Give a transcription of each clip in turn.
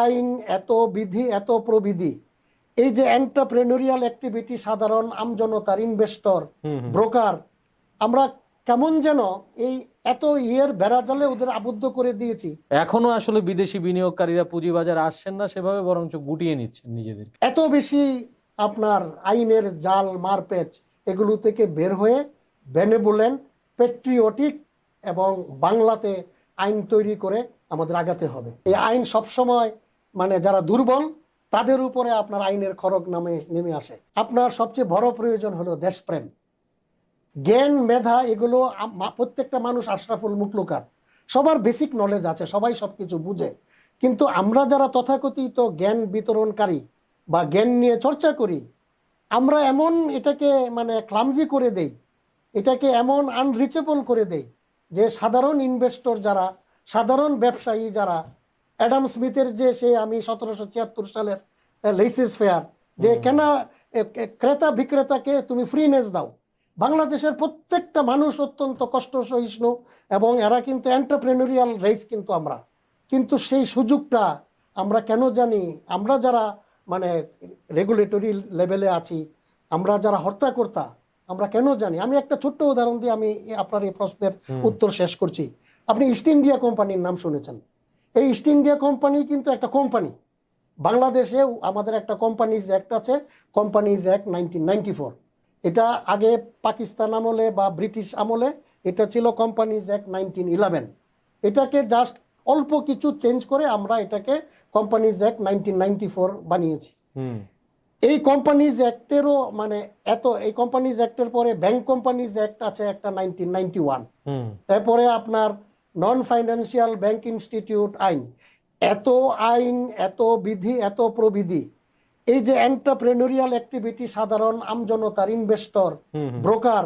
আইন, এত বিধি, এত প্রবিধি, এই যে এন্টারপ্রেনিউরিয়াল অ্যাক্টিভিটি, সাধারণ আমজনতার, ইনভেস্টর, ব্রোকার, আমরা কেমন যেন এই এত বেড়াজালে ওদের আবদ্ধ করে দিয়েছি। এখনো আসলে বিদেশি বিনিয়োগকারীরা পুঁজিবাজার আসছেন না সেভাবে, বরঞ্চ গুটিয়ে নিচ্ছেন নিজেদের। এত বেশি আপনার আইনের জাল, মারপ্যাচ, এগুলো থেকে বের হয়ে বেনেভোলেন্ট, পেট্রিয়টিক এবং বাংলাতে আইন তৈরি করে আমাদের আগাতে হবে। এই আইন সবসময় মানে যারা দুর্বল তাদের উপরে আপনার আইনের খড়গ নেমে আসে। আপনার সবচেয়ে বড় প্রয়োজন হলো দেশপ্রেম, জ্ঞান, মেধা, এগুলো প্রত্যেকটা মানুষ আশরাফুল মুখলুকাত, সবার বেসিক নলেজ আছে, সবাই সবকিছু বুঝে। কিন্তু আমরা যারা তথাকথিত জ্ঞান বিতরণকারী বা জ্ঞান নিয়ে চর্চা করি, আমরা এমন এটাকে মানে ক্লামজি করে দেই, এটাকে এমন আনরিচেবল করে দেই যে সাধারণ ইনভেস্টর যারা, সাধারণ ব্যবসায়ী যারা, অ্যাডাম স্মিথের যে সে আমি 1776 সালের লেইসেস ফেয়ার, যে কেন ক্রেতা বিক্রেতাকে তুমি ফ্রিনেস দাও, বাংলাদেশের প্রত্যেকটা মানুষ অত্যন্ত কষ্ট সহিষ্ণু এবং এরা কিন্তু এন্টারপ্রেনিউরিয়াল রেস, কিন্তু আমরা কিন্তু সেই সুযোগটা আমরা কেন জানি, আমরা যারা মানে রেগুলেটরি লেভেলে আছি, আমরা যারা হর্তাকর্তা, আমরা কেন জানি। আমি একটা ছোট্ট উদাহরণ দিয়ে আমি আপনার এই প্রশ্নের উত্তর শেষ করছি। আপনি ইস্ট ইন্ডিয়া কোম্পানির নাম শুনেছেন। এই ইস্ট ইন্ডিয়া কোম্পানি কিন্তু একটা কোম্পানি। বাংলাদেশে আমাদের একটা কোম্পানিজ অ্যাক্ট আছে, কোম্পানিজ অ্যাক্ট 1994। এটা আগে পাকিস্তান আমলে বা ব্রিটিশ আমলে এটা ছিল কোম্পানিজ অ্যাক্ট 1911। এটাকে জাস্ট অল্প কিছু চেঞ্জ করে আমরা এটাকে কোম্পানিজ অ্যাক্ট 1994 বানিয়েছি। এই কোম্পানিজ অ্যাক্টেরও মানে এই কোম্পানিজ অ্যাক্টের পরে ব্যাংক কোম্পানিজ অ্যাক্ট আছে একটা 1991। তারপরে আপনার নন ফাইন্যান্সিয়াল ব্যাংক ইনস্টিটিউট আইন, এত আইন, এত বিধি, এত প্রবিধি, এই যে এন্টারপ্রেনিউরিয়াল অ্যাক্টিভিটি, সাধারণ আমজনতার, ইনভেস্টর, ব্রোকার,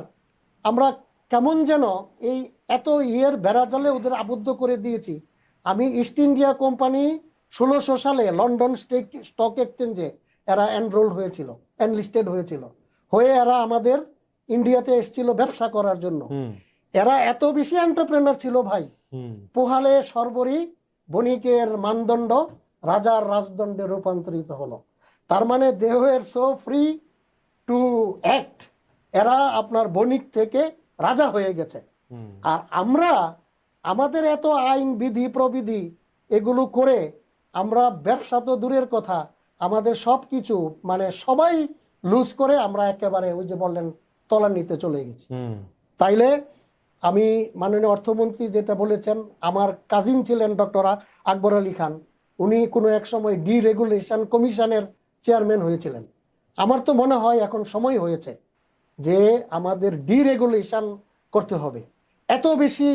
আমরা কেমন যেন এই এত বেড়াজালে ওদের আবদ্ধ করে দিয়েছি। আমি ইস্ট ইন্ডিয়া কোম্পানি 1600 সালে লন্ডন স্টক এক্সচেঞ্জে এরা এনলিস্টেড হয়েছিল, হয়ে এরা আমাদের ইন্ডিয়াতে এসেছিল ব্যবসা করার জন্য। এরা এত বেশি এন্টারপ্রেনার ছিল ভাই, পোহালে সর্বরি বণিকের মানদণ্ড রাজার রাজদণ্ডে রূপান্তরিত হলো। তার মানে they were so free to act, এরা আপনার বণিক থেকে রাজা হয়ে গেছে। আর আমরা আমাদের এত আইন, বিধি, প্রবিধি এগুলো করে আমরা ব্যবসা তো দূরের কথা, আমাদের সব কিছু মানে সবাই লুজ করে আমরা একেবারে ওই যে বললেন তলানিতে চলে গেছি। তাইলে আমি মাননীয় অর্থমন্ত্রী যেটা বলেছেন, আমার কাজিন ছিলেন ডক্টর আকবর আলী খান, উনি কোনো এক সময় ডিরেগুলেশন কমিশনের চেয়ারম্যান হয়েছিলেন। আমার তো মনে হয় এখন সময় হয়েছে যে আমাদের ডিরেগুলেশন করতে হবে। এত বেশি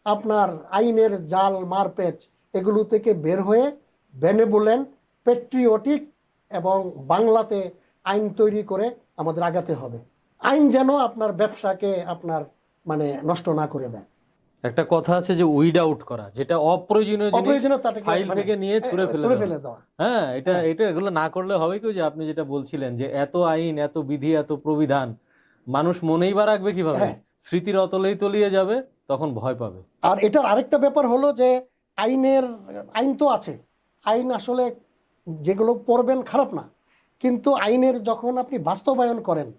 আপনার আইনের জাল, মারপ্যাচ, এগুলো থেকে বের হয়ে বেনেভোলেন্ট, পেট্রিয়টিক এবং বাংলাতে আইন তৈরি করে আমাদের আগাতে হবে। আইন যেন আপনার ব্যবসাকে আপনার মানে নষ্ট না করে দেয়। একটা কথা আছে যে উইড আউট করা, যেটা অপ্রয়োজনীয় ফাইল থেকে নিয়ে ছুঁড়ে ফেলে দেওয়া। হ্যাঁ, এটা এগুলো না করলে হবে কি, যে আপনি যেটা বলছিলেন যে এত আইন, এত বিধি, এত প্রবিধান, মানুষ মনেই বা রাখবে কিভাবে? স্মৃতির অতলেই তলিয়ে যাবে, তখন ভয় পাবে। আর এটার আরেকটা ব্যাপার হলো যে আইন তো আছে, আইন আসলে যেগুলো পড়বেন খারাপ না, কিন্তু আইনের যখন আপনি বাস্তবায়ন করেন,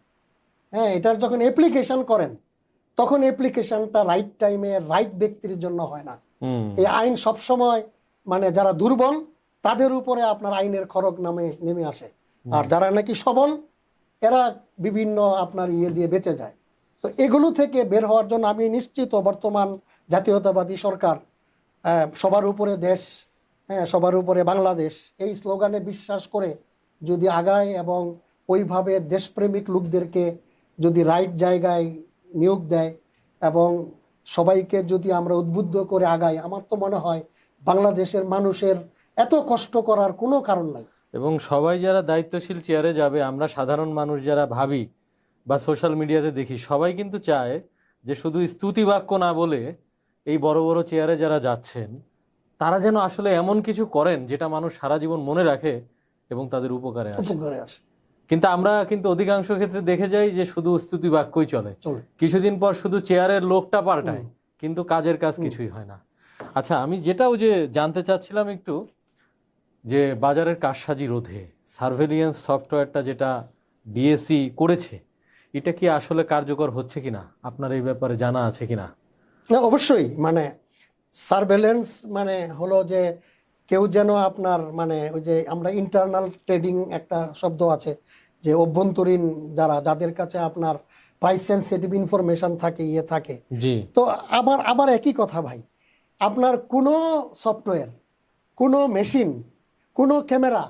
হ্যাঁ, এটার যখন অ্যাপ্লিকেশন করেন, তখন অ্যাপ্লিকেশনটা রাইট টাইমে রাইট ব্যক্তির জন্য হয় না। এই আইন সবসময় মানে যারা দুর্বল তাদের উপরে আপনার আইনের খড়গ নেমে আসে, আর যারা নাকি সবল এরা বিভিন্ন আপনার দিয়ে বেঁচে যায়। তো এগুলো থেকে বের হওয়ার জন্য আমি নিশ্চিত বর্তমান জাতীয়তাবাদী সরকার সবার উপরে দেশ, হ্যাঁ, সবার উপরে বাংলাদেশ, এই স্লোগানে বিশ্বাস করে যদি আগায় এবং ওইভাবে দেশপ্রেমিক লোকদেরকে যদি রাইট জায়গায় নিয়োগ দেয় এবং সবাইকে যদি আমরা উদ্বুদ্ধ করে আগাই, আমার তো মনে হয় বাংলাদেশের মানুষের এত কষ্ট করার কোনো কারণ নাই। এবং সবাই যারা দায়িত্বশীল চেয়ারে যাবে, আমরা সাধারণ মানুষ যারা ভাবি বা সোশ্যাল মিডিয়াতে দেখি, সবাই কিন্তু চায় যে শুধু স্তুতি বাক্য না বলে এই বড় বড় চেয়ারে যারা যাচ্ছেন তারা যেন আসলে এমন কিছু করেন যেটা মানুষ সারা জীবন মনে রাখে এবং তাদের উপকারে আসে। কিন্তু আমরা কিন্তু অধিকাংশ ক্ষেত্রে দেখে যাই যে শুধু স্তুতি বাক্যই চলে, কিছুদিন পর শুধু চেয়ারের লোকটা পাল্টায়, কিন্তু কাজের কাজ কিছুই হয় না। আচ্ছা, আমি যেটাও যে জানতে চাচ্ছিলাম একটু, যে বাজারের কারসাজি রোধে সার্ভেলিয়েন্স সফটওয়্যারটা যেটা ডিএসই করেছে, এটা কি আসলে কার্যকর হচ্ছে কিনা, আপনার এই ব্যাপারে জানা আছে কিনা? না, অবশ্যই মানে সার্ভেলেন্স মানে হলো যে কেউ যেন আপনার মানে ওই যে আমরা ইন্টারনাল ট্রেডিং একটা শব্দ আছে, যে অভ্যন্তরীণ যাদের কাছে আপনার প্রাইস সেন্সিটিভ ইনফরমেশন থাকে থাকে। জি। তো আবার আবার একই কথা ভাই, আপনার কোনো সফটওয়্যার, কোনো মেশিন, কোনো ক্যামেরা,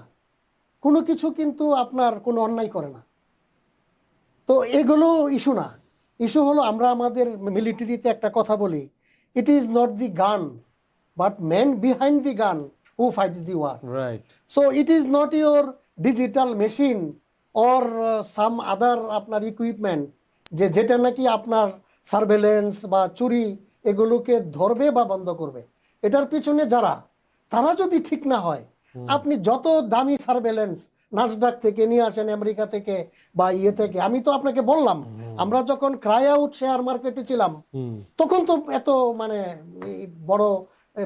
কোনো কিছু কিন্তু আপনার কোনো অন্যায় করে না। তো এগুলো ইস্যু না। ইস্যু হলো আমরা আমাদের মিলিটারিতে একটা কথা বলি, ইট ইজ নট দি গান but man behind the gun who fights the war. Right. So it is not your digital machine or some other আপনার ইকুইপমেন্ট যেটা নাকি আপনার সার্ভেলেন্স বা চুরি এগুলোকে ধরবে বা বন্ধ করবে। এটার পিছনে তারা যদি ঠিক না হয়, আপনি যত দামি সার্ভেলেন্স নাসডাক থেকে নিয়ে আসেন, আমেরিকা থেকে বা থেকে, আমি তো আপনাকে বললাম আমরা যখন ক্রাই আউট শেয়ার মার্কেটে ছিলাম তখন তো এত মানে বড়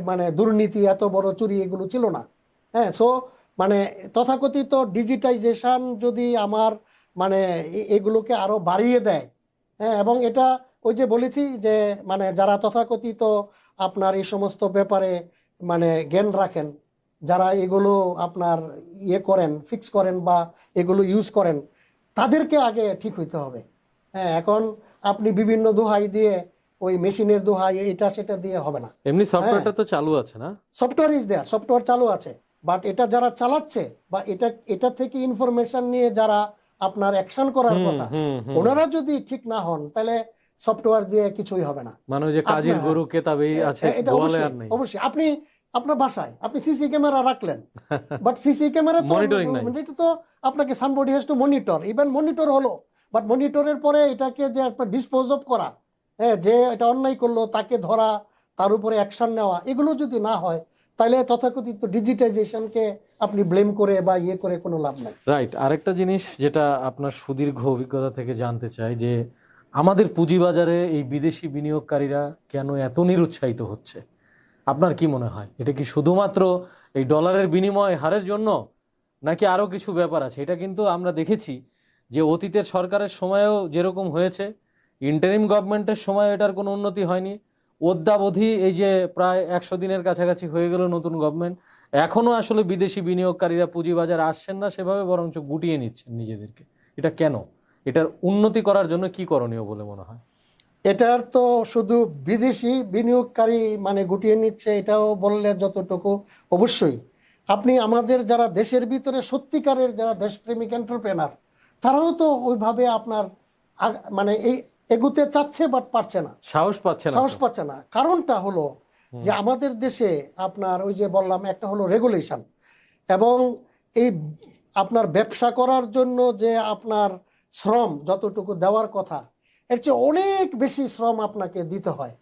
মানে দুর্নীতি, এত বড় চুরি এগুলো ছিল না। হ্যাঁ, সো মানে তথাকথিত ডিজিটাইজেশন যদি আমার মানে এগুলোকে আরো বাড়িয়ে দেয়, হ্যাঁ, এবং এটা ওই যে বলেছি যে মানে যারা তথাকথিত আপনার এই সমস্ত ব্যাপারে মানে জ্ঞান রাখেন, যারা এগুলো আপনার করেন, ফিক্স করেন বা এগুলো ইউজ করেন, তাদেরকে আগে ঠিক হইতে হবে। হ্যাঁ, এখন আপনি বিভিন্ন দোহাই দিয়ে ওই মেশিনের দোহাই এটা সেটা দিয়ে হবে না। এমনি সফটওয়্যারটা তো চালু আছে না? সফটওয়্যার ইজ দেয়ার, সফটওয়্যার চালু আছে, বাট এটা যারা চালাচ্ছে বা এটা থেকে ইনফরমেশন নিয়ে যারা আপনার অ্যাকশন করার কথা, ওনারা যদি ঠিক না হন তাহলে সফটওয়্যার দিয়ে কিছুই হবে না। মানে ওই যে কাজের গরু কেতাবেই আছে, এটা গোয়ালে আর নেই। অবশ্যই আপনি আপনার বাসায় আপনি সিসি ক্যামেরা রাখলেন, বাট সিসি ক্যামেরা তো Monitoring নাই। এটা তো আপনাকে somebody has to monitor, even monitor হলো, বাট মনিটরের পরে এটাকে যে আপনার ডিসপোজ অফ করা, হ্যাঁ, যে এটা অন্যায় করলো তাকে ধরা, তার উপরে অ্যাকশন নেওয়া, এগুলো যদি না হয় তাহলে তথাকথিত ডিজিটাইজেশনকে আপনি ব্লেম করে বা করে কোনো লাভ নাই। রাইট। আরেকটা জিনিস যেটা আপনার সুদীর্ঘ অভিজ্ঞতা থেকে জানতে চাই, যে আমাদের পুঁজিবাজারে এই বিদেশি বিনিয়োগকারীরা কেন এত নিরুৎসাহিত হচ্ছে? আপনার কি মনে হয়, এটা কি শুধুমাত্র এই ডলারের বিনিময় হারের জন্য, নাকি আরো কিছু ব্যাপার আছে? এটা কিন্তু আমরা দেখেছি যে অতীতের সরকারের সময়েও যেরকম হয়েছে, ইন্টারিম গভর্নমেন্টের সময় এটার কোনো উন্নতি হয়নি। অদ্যাবধি এই যে প্রায় 100 দিনের কাছাকাছি হয়ে গেল নতুন গভর্নমেন্ট, এখনো আসলে বিদেশি বিনিয়োগকারীরা পুঁজিবাজারে আসছেন না সেভাবে, বরঞ্চ গুটিয়ে নিচ্ছেন নিজেদেরকে। এটা কেন? এটার উন্নতি করার জন্য কি করণীয় বলে মনে হয়? এটার তো শুধু বিদেশি বিনিয়োগকারী মানে গুটিয়ে নিচ্ছে এটাও বললে যতটুকু, অবশ্যই আপনি আমাদের যারা দেশের ভিতরে সত্যিকারের যারা দেশপ্রেমিক এন্টারপ্রেনার, তারাও তো ওইভাবে আপনার মানে এই এগুতে চাচ্ছে বাট পারছে না, সাহস পাচ্ছে না। সাহস পাচ্ছে না। কারণটা হলো যে আমাদের দেশে আপনার ওই যে বললাম একটা হলো রেগুলেশন, এবং এই আপনার ব্যবসা করার জন্য যে আপনার শ্রম যতটুকু দেওয়ার কথা এর চেয়ে অনেক বেশি শ্রম আপনাকে দিতে হয়।